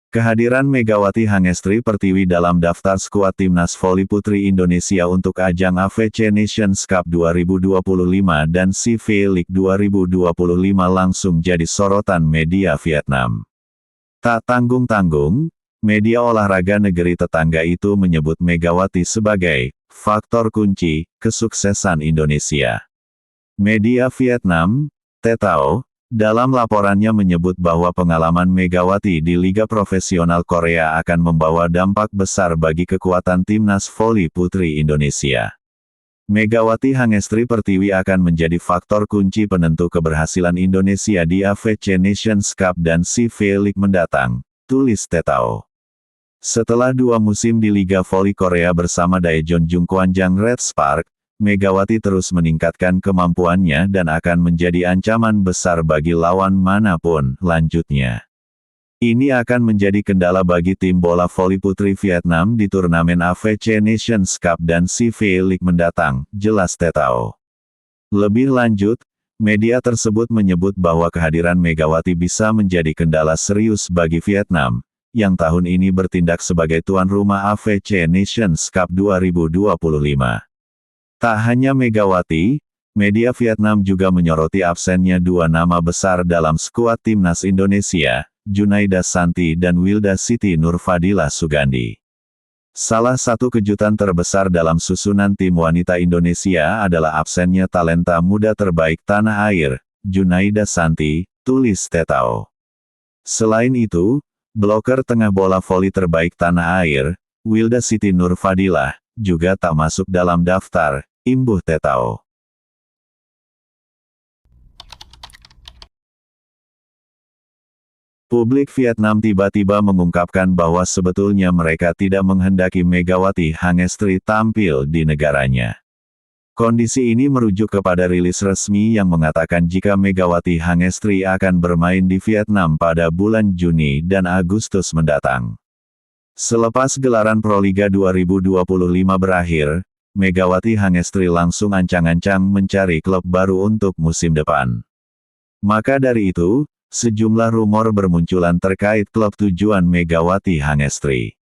Kehadiran Megawati Hangestri Pertiwi dalam daftar skuad Timnas Voli Putri Indonesia untuk ajang AFC Nations Cup 2025 dan CV League 2025 langsung jadi sorotan media Vietnam. Tak tanggung-tanggung, media olahraga negeri tetangga itu menyebut Megawati sebagai faktor kunci kesuksesan Indonesia. Media Vietnam, TETAO, dalam laporannya menyebut bahwa pengalaman Megawati di Liga Profesional Korea akan membawa dampak besar bagi kekuatan Timnas Voli Putri Indonesia. Megawati Hangestri Pertiwi akan menjadi faktor kunci penentu keberhasilan Indonesia di AFC Nations Cup dan CV League mendatang, tulis TETAO. Setelah 2 musim di Liga Voli Korea bersama Daejeon Jungkwanjang Red Spark, Megawati terus meningkatkan kemampuannya dan akan menjadi ancaman besar bagi lawan manapun, lanjutnya. Ini akan menjadi kendala bagi tim bola voli putri Vietnam di turnamen AFC Nations Cup dan CV League mendatang, jelas TETAO. Lebih lanjut, media tersebut menyebut bahwa kehadiran Megawati bisa menjadi kendala serius bagi Vietnam, yang tahun ini bertindak sebagai tuan rumah AFC Nations Cup 2025. Tak hanya Megawati, media Vietnam juga menyoroti absennya 2 nama besar dalam skuad Timnas Indonesia, Junaida Santi dan Wilda Siti Nurfadila Sugandi. Salah satu kejutan terbesar dalam susunan tim wanita Indonesia adalah absennya talenta muda terbaik tanah air, Junaida Santi, tulis TETAO. Selain itu, bloker tengah bola voli terbaik tanah air, Wilda Siti Nurfadila, juga tak masuk dalam daftar, imbuh TETAO. Publik Vietnam tiba-tiba mengungkapkan bahwa sebetulnya mereka tidak menghendaki Megawati Hangestri tampil di negaranya. Kondisi ini merujuk kepada rilis resmi yang mengatakan jika Megawati Hangestri akan bermain di Vietnam pada bulan Juni dan Agustus mendatang. Selepas gelaran Proliga 2025 berakhir, Megawati Hangestri langsung ancang-ancang mencari klub baru untuk musim depan. Maka dari itu, sejumlah rumor bermunculan terkait klub tujuan Megawati Hangestri.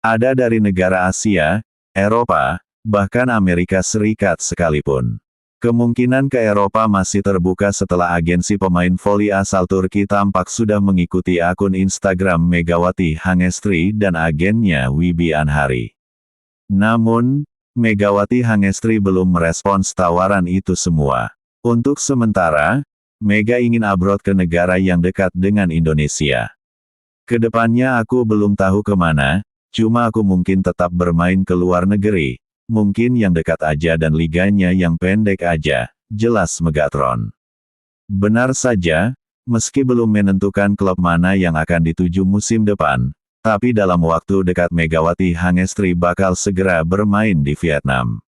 Ada dari negara Asia, Eropa, bahkan Amerika Serikat sekalipun. Kemungkinan ke Eropa masih terbuka setelah agensi pemain voli asal Turki tampak sudah mengikuti akun Instagram Megawati Hangestri dan agennya Wibi Anhari. Namun, Megawati Hangestri belum merespons tawaran itu semua. Untuk sementara, Mega ingin abroad ke negara yang dekat dengan Indonesia. Kedepannya aku belum tahu kemana, cuma aku mungkin tetap bermain ke luar negeri. Mungkin yang dekat aja dan liganya yang pendek aja, jelas Megatron. Benar saja, meski belum menentukan klub mana yang akan dituju musim depan, tapi dalam waktu dekat Megawati Hangestri bakal segera bermain di Vietnam.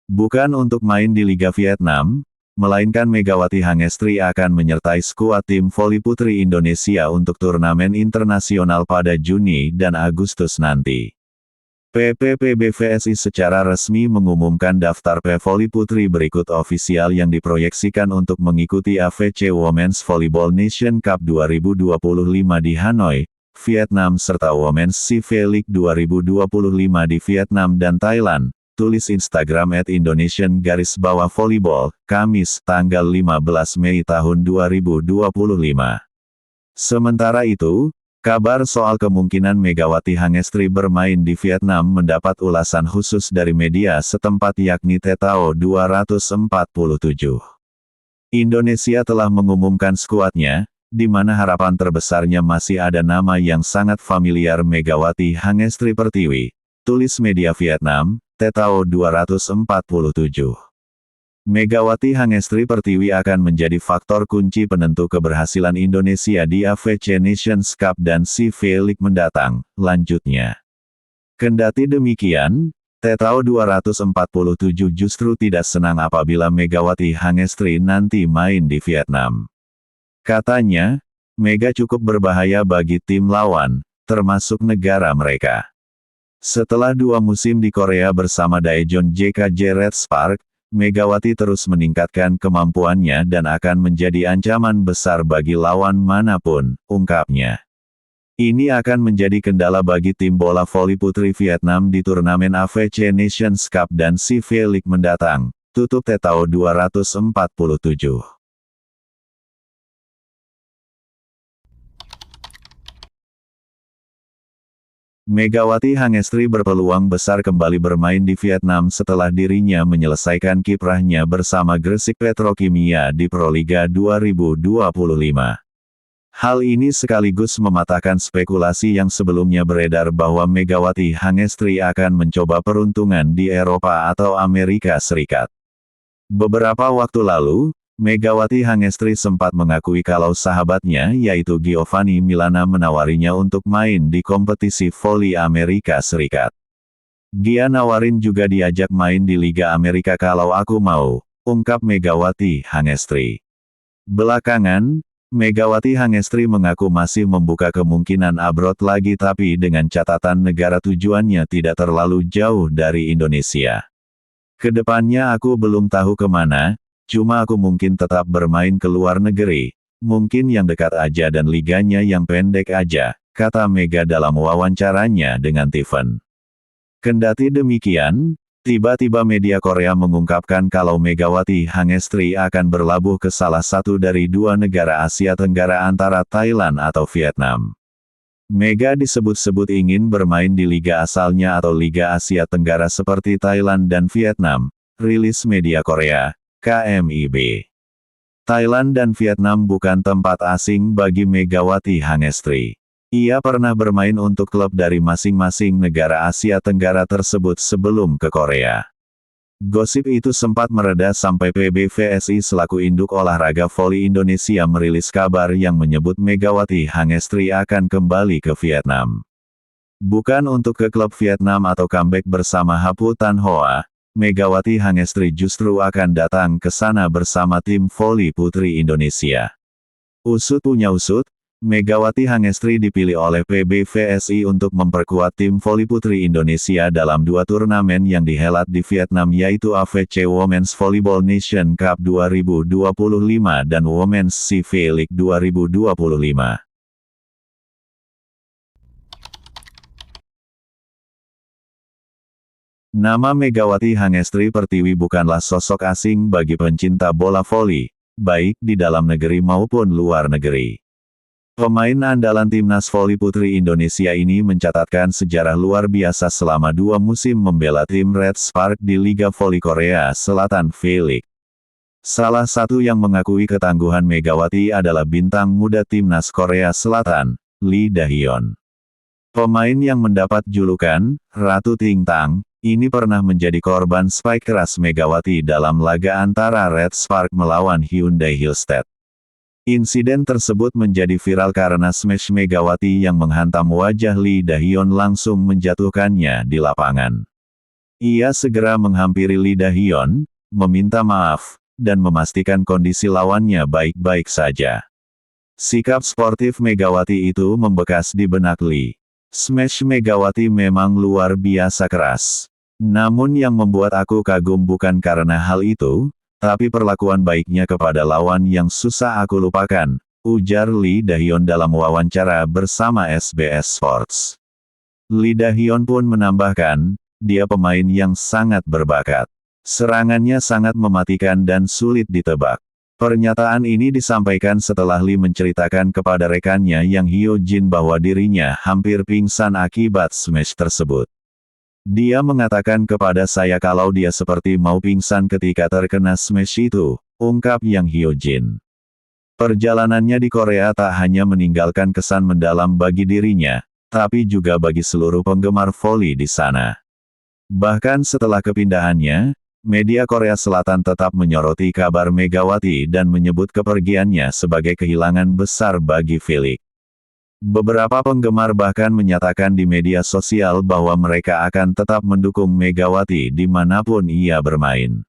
Bukan untuk main di Liga Vietnam, melainkan Megawati Hangestri akan menyertai skuad tim voli putri Indonesia untuk turnamen internasional pada Juni dan Agustus nanti. PPPBVSI secara resmi mengumumkan daftar PVoli Putri berikut ofisial yang diproyeksikan untuk mengikuti AFC Women's Volleyball Nation Cup 2025 di Hanoi, Vietnam serta Women's CV League 2025 di Vietnam dan Thailand, tulis Instagram @Indonesian_Volleyball, Kamis, tanggal 15 Mei tahun 2025. Sementara itu, kabar soal kemungkinan Megawati Hangestri bermain di Vietnam mendapat ulasan khusus dari media setempat yakni TETAO 247. Indonesia telah mengumumkan skuadnya, di mana harapan terbesarnya masih ada nama yang sangat familiar Megawati Hangestri Pertiwi, tulis media Vietnam, TETAO 247. Megawati Hangestri Pertiwi akan menjadi faktor kunci penentu keberhasilan Indonesia di AFC Nations Cup dan CV League mendatang, lanjutnya. Kendati demikian, TETAO 247 justru tidak senang apabila Megawati Hangestri nanti main di Vietnam. Katanya, Mega cukup berbahaya bagi tim lawan, termasuk negara mereka. Setelah 2 musim di Korea bersama Daejeon JKJ Red Spark, Megawati terus meningkatkan kemampuannya dan akan menjadi ancaman besar bagi lawan manapun, ungkapnya. Ini akan menjadi kendala bagi tim bola voli putri Vietnam di turnamen AFC Nations Cup dan CV League mendatang. Tutup Tetao 247. Megawati Hangestri berpeluang besar kembali bermain di Vietnam setelah dirinya menyelesaikan kiprahnya bersama Gresik Petrokimia di Proliga 2025. Hal ini sekaligus mematahkan spekulasi yang sebelumnya beredar bahwa Megawati Hangestri akan mencoba peruntungan di Eropa atau Amerika Serikat. Beberapa waktu lalu, Megawati Hangestri sempat mengakui kalau sahabatnya yaitu Giovanni Milana menawarinya untuk main di kompetisi voli Amerika Serikat. Gia nawarin juga diajak main di Liga Amerika kalau aku mau, ungkap Megawati Hangestri. Belakangan, Megawati Hangestri mengaku masih membuka kemungkinan abroad lagi tapi dengan catatan negara tujuannya tidak terlalu jauh dari Indonesia. Kedepannya aku belum tahu kemana, cuma aku mungkin tetap bermain ke luar negeri, mungkin yang dekat aja dan liganya yang pendek aja, kata Mega dalam wawancaranya dengan Tiffen. Kendati demikian, tiba-tiba media Korea mengungkapkan kalau Megawati Hangestri akan berlabuh ke salah satu dari dua negara Asia Tenggara antara Thailand atau Vietnam. Mega disebut-sebut ingin bermain di liga asalnya atau Liga Asia Tenggara seperti Thailand dan Vietnam, rilis media Korea, KMIB. Thailand dan Vietnam bukan tempat asing bagi Megawati Hangestri. Ia pernah bermain untuk klub dari masing-masing negara Asia Tenggara tersebut sebelum ke Korea. Gosip itu sempat mereda sampai PBVSI selaku induk olahraga voli Indonesia merilis kabar yang menyebut Megawati Hangestri akan kembali ke Vietnam. Bukan untuk ke klub Vietnam atau comeback bersama Hapu Tan Hoa, Megawati Hangestri justru akan datang ke sana bersama tim voli putri Indonesia. Usut punya usut, Megawati Hangestri dipilih oleh PBVSI untuk memperkuat tim voli putri Indonesia dalam dua turnamen yang dihelat di Vietnam yaitu AFC Women's Volleyball Nation Cup 2025 dan Women's CV League 2025. Nama Megawati Hangestri Pertiwi bukanlah sosok asing bagi pencinta bola voli, baik di dalam negeri maupun luar negeri. Pemain andalan timnas voli putri Indonesia ini mencatatkan sejarah luar biasa selama 2 musim membela tim Red Spark di Liga Voli Korea Selatan V-League. Salah satu yang mengakui ketangguhan Megawati adalah bintang muda timnas Korea Selatan, Lee Da-hyun. Pemain yang mendapat julukan Ratu Ting Tang, ini pernah menjadi korban spike keras Megawati dalam laga antara Red Spark melawan Hyundai Hillstead. Insiden tersebut menjadi viral karena smash Megawati yang menghantam wajah Lee Da-hyun langsung menjatuhkannya di lapangan. Ia segera menghampiri Lee Da-hyun, meminta maaf, dan memastikan kondisi lawannya baik-baik saja. Sikap sportif Megawati itu membekas di benak Lee. Smash Megawati memang luar biasa keras. Namun yang membuat aku kagum bukan karena hal itu, tapi perlakuan baiknya kepada lawan yang susah aku lupakan, ujar Lee Da-hyun dalam wawancara bersama SBS Sports. Lee Da-hyun pun menambahkan, dia pemain yang sangat berbakat. Serangannya sangat mematikan dan sulit ditebak. Pernyataan ini disampaikan setelah Lee menceritakan kepada rekannya yang Hyo Jin bahwa dirinya hampir pingsan akibat smash tersebut. Dia mengatakan kepada saya kalau dia seperti mau pingsan ketika terkena smash itu, ungkap Yang Hyo Jin. Perjalanannya di Korea tak hanya meninggalkan kesan mendalam bagi dirinya, tapi juga bagi seluruh penggemar voli di sana. Bahkan setelah kepindahannya, media Korea Selatan tetap menyoroti kabar Megawati dan menyebut kepergiannya sebagai kehilangan besar bagi V-League. Beberapa penggemar bahkan menyatakan di media sosial bahwa mereka akan tetap mendukung Megawati dimanapun ia bermain.